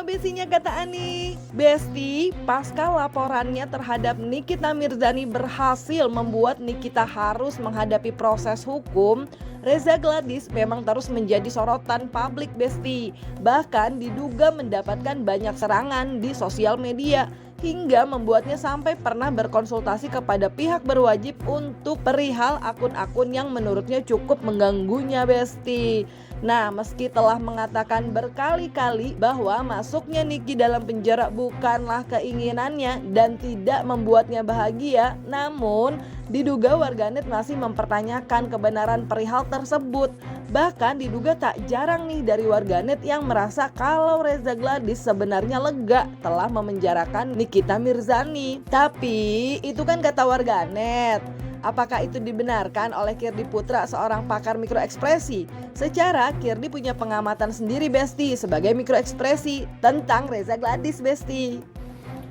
Bestinya kata Ani. Besti, pasca laporannya terhadap Nikita Mirzani berhasil membuat Nikita harus menghadapi proses hukum, Reza Gladys memang terus menjadi sorotan publik Besti. Bahkan diduga mendapatkan banyak serangan di sosial media, hingga membuatnya sampai pernah berkonsultasi kepada pihak berwajib untuk perihal akun-akun yang menurutnya cukup mengganggunya Besti. Nah, meski telah mengatakan berkali-kali bahwa masuknya Niki dalam penjara bukanlah keinginannya dan tidak membuatnya bahagia, namun diduga warganet masih mempertanyakan kebenaran perihal tersebut. Bahkan diduga tak jarang nih dari warganet yang merasa kalau Reza Gladys sebenarnya lega telah memenjarakan Nikita Mirzani. Tapi itu kan kata warganet. Apakah itu dibenarkan oleh Kirdi Putra, seorang pakar mikroekspresi? Secara Kirdi punya pengamatan sendiri Besti sebagai mikroekspresi tentang Reza Gladys Besti.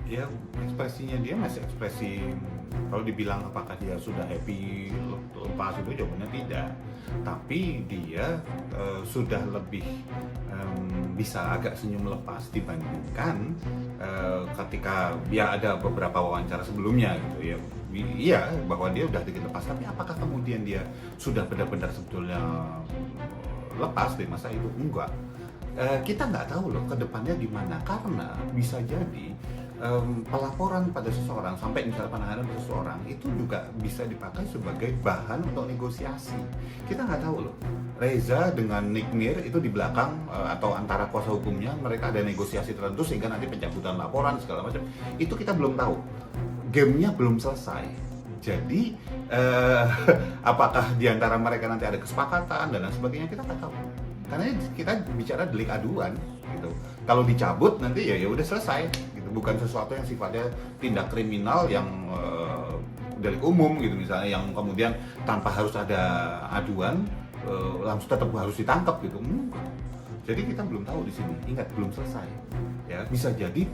Ya, ekspresinya dia masih ekspresi, kalau dibilang apakah dia sudah happy lepas itu jawabannya tidak. Tapi dia sudah lebih bisa agak senyum lepas dibandingkan ketika dia ada beberapa wawancara sebelumnya gitu ya. Iya, bahwa dia udah dikit lepas, tapi apakah kemudian dia sudah benar-benar sebetulnya lepas dari masa itu? Enggak. Kita nggak tahu loh ke depannya gimana, karena bisa jadi pelaporan pada seseorang sampai misalnya penanganan pada seseorang itu juga bisa dipakai sebagai bahan untuk negosiasi. Kita nggak tahu loh, Reza dengan Nick Mir itu di belakang atau antara kuasa hukumnya mereka ada negosiasi tertentu sehingga nanti pencabutan laporan segala macam, itu kita belum tahu. Gamenya belum selesai. Jadi apakah di antara mereka nanti ada kesepakatan dan lain sebagainya, kita nggak tahu. Karena kita bicara delik aduan gitu. Kalau dicabut nanti ya udah selesai gitu. Bukan sesuatu yang sifatnya tindak kriminal yang delik umum gitu misalnya, yang kemudian tanpa harus ada aduan langsung tetap harus ditangkap gitu. Jadi kita belum tahu di sini. Ingat, belum selesai. Ya, bisa jadi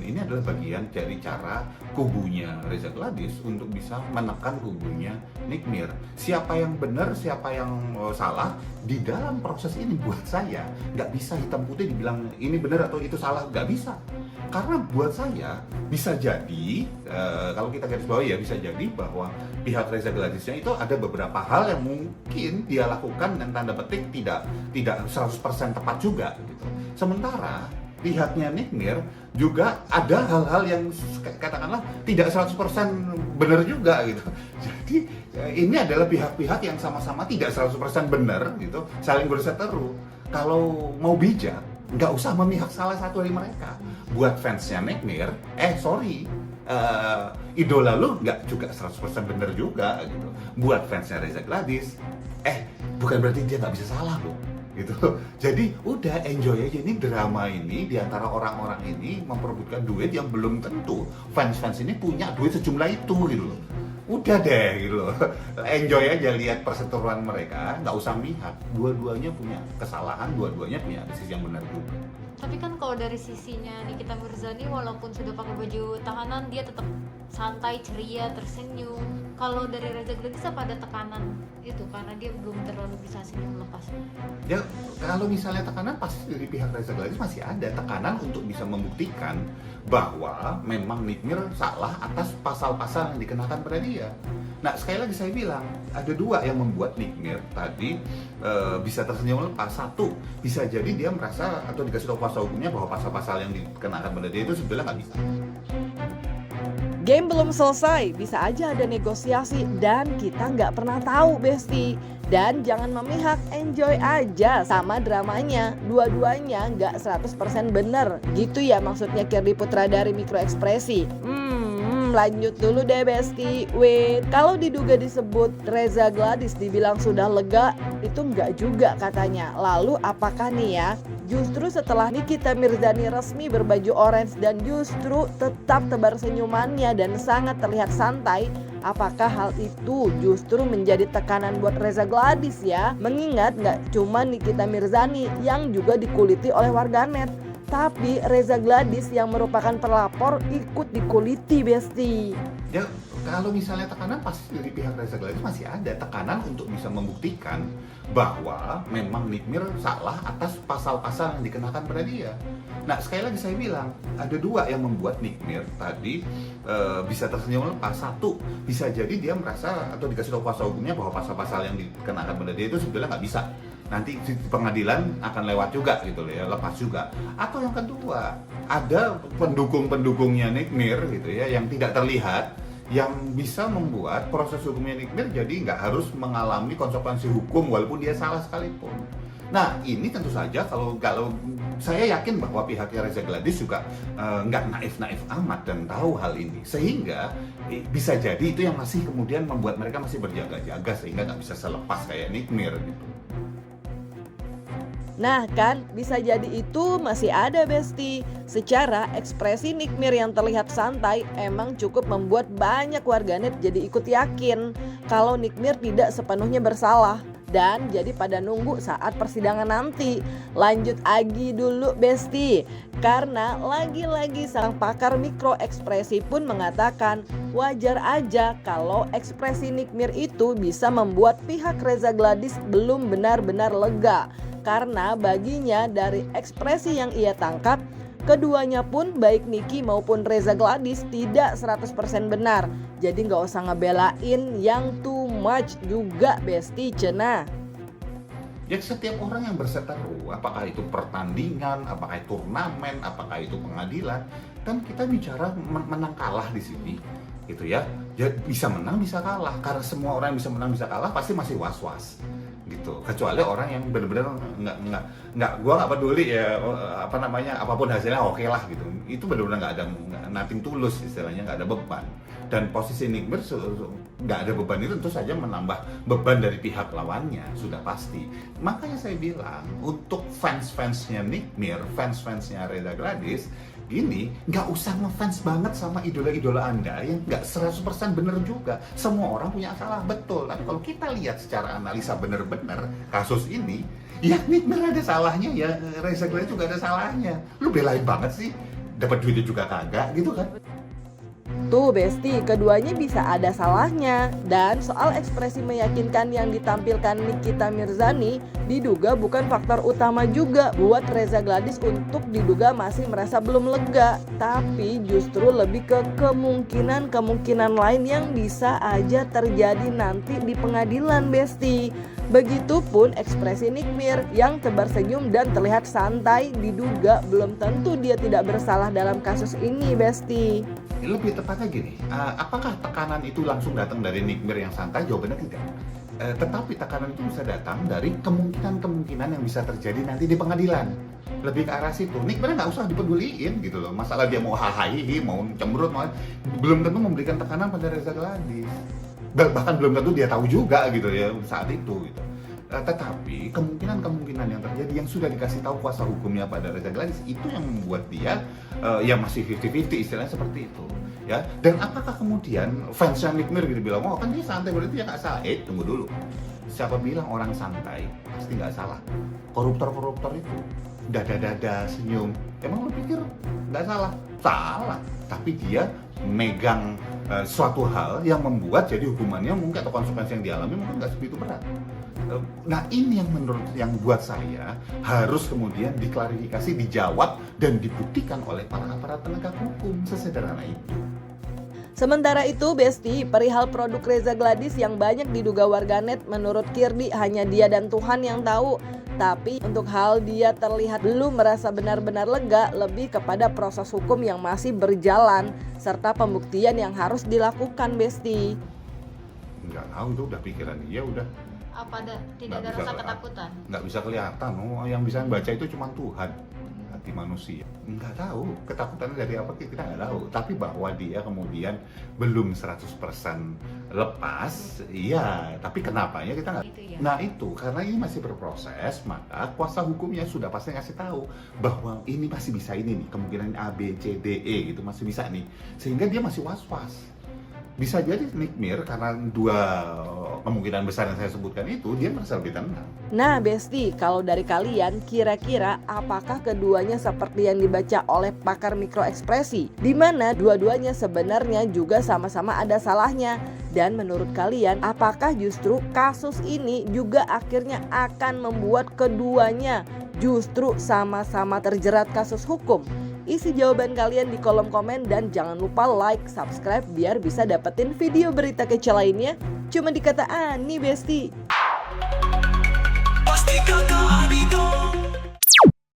ini adalah bagian dari cara kubunya Reza Gladys untuk bisa menekan kubunya Nick Mir. Siapa yang benar, siapa yang salah di dalam proses ini buat saya nggak bisa hitam putih dibilang ini benar atau itu salah, nggak bisa. Karena buat saya bisa jadi kalau kita garis bawahi ya, bisa jadi bahwa pihak Reza Gladysnya itu ada beberapa hal yang mungkin dia lakukan dan tanda petik tidak 100% tepat juga gitu. Sementara pihaknya Nick Mir juga ada hal-hal yang katakanlah tidak 100% benar juga gitu. Jadi ini adalah pihak-pihak yang sama-sama tidak 100% benar gitu, saling berseteru. Kalau mau bijak, nggak usah memihak salah satu dari mereka. Buat fansnya Nick Mir, idola lu nggak juga 100% benar juga gitu. Buat fansnya Reza Gladys, bukan berarti dia nggak bisa salah loh gitu. Jadi udah enjoy aja, ini drama ini di antara orang-orang ini memperebutkan duit yang belum tentu fans-fans ini punya duit sejumlah itu gitu loh. Udah deh gitu loh, enjoy aja lihat perseteruan mereka, nggak usah mihak. Dua-duanya punya kesalahan, dua-duanya punya sisi yang benar juga. Tapi kan kalau dari sisinya Nikita Mirzani, walaupun sudah pakai baju tahanan, dia tetap santai, ceria, tersenyum. Kalau dari Reza Gladys apa ada tekanan itu karena dia belum terlalu bisa senyum lepas? Ya kalau misalnya tekanan, pasti dari pihak Reza Gladys masih ada tekanan untuk bisa membuktikan bahwa memang Nick Mir salah atas pasal-pasal yang dikenakan pada dia. Nah, sekali lagi saya bilang, ada dua yang membuat Nick Mir tadi bisa tersenyum lepas. Satu, bisa jadi dia merasa atau dikasih tahu kuasa hukumnya bahwa pasal-pasal yang dikenakan pada dia itu sebetulnya nggak bisa. Game belum selesai, bisa aja ada negosiasi dan kita nggak pernah tahu Besti. Dan jangan memihak, enjoy aja sama dramanya. Dua-duanya nggak 100% bener. Gitu ya maksudnya Kirdi Putra dari Mikroekspresi. Lanjut dulu deh Besti. Wait, kalau diduga disebut Reza Gladys dibilang sudah lega, itu nggak juga katanya. Lalu apakah nih ya? Justru setelah Nikita Mirzani resmi berbaju orange dan justru tetap tebar senyumannya dan sangat terlihat santai, apakah hal itu justru menjadi tekanan buat Reza Gladys ya? Mengingat nggak cuma Nikita Mirzani yang juga dikuliti oleh warganet, tapi Reza Gladys yang merupakan pelapor ikut dikuliti Besti. Ya Kalau misalnya tekanan, pasti dari pihak Reza Gladys masih ada tekanan untuk bisa membuktikan bahwa memang Nikmir salah atas pasal-pasal yang dikenakan pada dia. Nah, sekali lagi saya bilang, ada dua yang membuat Nikmir tadi bisa tersenyum lepas. Satu, bisa jadi dia merasa atau dikasih tahu kuasa hukumnya bahwa pasal-pasal yang dikenakan pada dia itu sebenarnya nggak bisa. Nanti di pengadilan akan lewat juga gitu loh ya, lepas juga. Atau yang kedua, ada pendukung-pendukungnya Nikmir gitu ya yang tidak terlihat, yang bisa membuat proses hukumnya Nikmir jadi nggak harus mengalami konsekuensi hukum walaupun dia salah sekalipun. Nah, ini tentu saja kalau saya yakin bahwa pihaknya Reza Gladys juga nggak naif-naif amat dan tahu hal ini, sehingga bisa jadi itu yang masih kemudian membuat mereka masih berjaga-jaga sehingga nggak bisa selepas kayak Nikmir gitu. Nah kan, bisa jadi itu masih ada Besti. Secara ekspresi Nikmir yang terlihat santai emang cukup membuat banyak warganet jadi ikut yakin kalau Nikmir tidak sepenuhnya bersalah. Dan jadi pada nunggu saat persidangan nanti. Lanjut Agi dulu Besti. Karena lagi-lagi sang pakar mikro ekspresi pun mengatakan wajar aja kalau ekspresi Nikmir itu bisa membuat pihak Reza Gladys belum benar-benar lega. Karena baginya dari ekspresi yang ia tangkap, keduanya pun baik Niki maupun Reza Gladys tidak 100% benar. Jadi nggak usah ngebelain yang too much juga Besti cenah. Ya, setiap orang yang berseteru, apakah itu pertandingan, apakah itu turnamen, apakah itu pengadilan, kan kita bicara menang kalah di sini, gitu ya. Ya bisa menang bisa kalah, karena semua orang yang bisa menang bisa kalah pasti masih was-was, gitu. Kecuali orang yang benar-benar gua nggak peduli ya apa namanya, apapun hasilnya oke lah gitu. Itu benar-benar nggak ada nothing tulus istilahnya, nggak ada beban. Dan posisi Nikmir nggak ada beban itu tentu saja menambah beban dari pihak lawannya, sudah pasti. Makanya saya bilang untuk fans-fansnya Nikmir, fans-fansnya Reza Gladys, gini, nggak usah ngefans banget sama idola-idola Anda yang nggak 100% bener juga. Semua orang punya salah, betul. Tapi kalau kita lihat secara analisa bener-bener kasus ini, ya Nikmir ada salahnya, ya Reza Gladys juga ada salahnya. Lu belain banget sih, dapat duitnya juga kagak gitu kan. Tuh Besti, keduanya bisa ada salahnya. Dan soal ekspresi meyakinkan yang ditampilkan Nikita Mirzani diduga bukan faktor utama juga buat Reza Gladys untuk diduga masih merasa belum lega. Tapi justru lebih ke kemungkinan lain yang bisa aja terjadi nanti di pengadilan Besti. Begitupun ekspresi Nikmir yang tebar senyum dan terlihat santai, diduga belum tentu dia tidak bersalah dalam kasus ini Besti. Lebih tepatnya gini, apakah tekanan itu langsung datang dari Nikmir yang santai? Jawabannya tidak. Tetapi tekanan itu bisa datang dari kemungkinan-kemungkinan yang bisa terjadi nanti di pengadilan. Lebih ke arah situ. Nikmir nggak usah dipeduliin gitu loh. Masalah dia mau hahaha, mau cemberut, belum tentu memberikan tekanan pada Reza Gladys. Bahkan belum tentu dia tahu juga gitu ya saat itu gitu. Tetapi kemungkinan yang terjadi yang sudah dikasih tahu kuasa hukumnya pada Reza Gladys itu yang membuat dia ya masih 50-50 istilahnya seperti itu ya. Dan apakah kemudian fansnya Nikmir gitu bilang, oh kan dia santai berarti dia nggak salah? Tunggu dulu, siapa bilang orang santai pasti nggak salah? Koruptor itu dada senyum, emang lu pikir nggak salah? Salah, tapi dia megang suatu hal yang membuat jadi hukumannya mungkin atau konsekuensi yang dialami mungkin nggak sebegitu berat. Nah ini yang buat saya harus kemudian diklarifikasi, dijawab dan dibuktikan oleh para aparat penegak hukum, sesederhana itu. Sementara itu Besti, perihal produk Reza Gladys yang banyak diduga warganet, menurut Kirdi hanya dia dan Tuhan yang tahu. Tapi untuk hal dia terlihat belum merasa benar-benar lega, lebih kepada proses hukum yang masih berjalan serta pembuktian yang harus dilakukan Besti. Nggak tahu, itu udah pikiran dia udah. Apa ada tidak ada rasa ketakutan? Nggak bisa kelihatan, yang bisa baca itu cuma Tuhan, hati manusia. Nggak tahu ketakutannya dari apa, kita nggak tahu. Tapi bahwa dia kemudian belum 100% lepas, iya. Tapi kenapanya kita nggak. Ya? Nah itu karena ini masih berproses, maka kuasa hukumnya sudah pasti ngasih tahu bahwa ini masih bisa ini nih, kemungkinan A, B, C, D, E gitu masih bisa nih, sehingga dia masih was-was. Bisa jadi Nikmir karena dua kemungkinan besar yang saya sebutkan itu, dia merasa lebih tenang. Nah Besti, kalau dari kalian kira-kira apakah keduanya seperti yang dibaca oleh pakar mikroekspresi, di mana dua-duanya sebenarnya juga sama-sama ada salahnya? Dan menurut kalian apakah justru kasus ini juga akhirnya akan membuat keduanya justru sama-sama terjerat kasus hukum? Isi jawaban kalian di kolom komen dan jangan lupa like, subscribe biar bisa dapetin video berita kece lainnya cuma di Kata Ani Besti. Pasti kata Ani dong.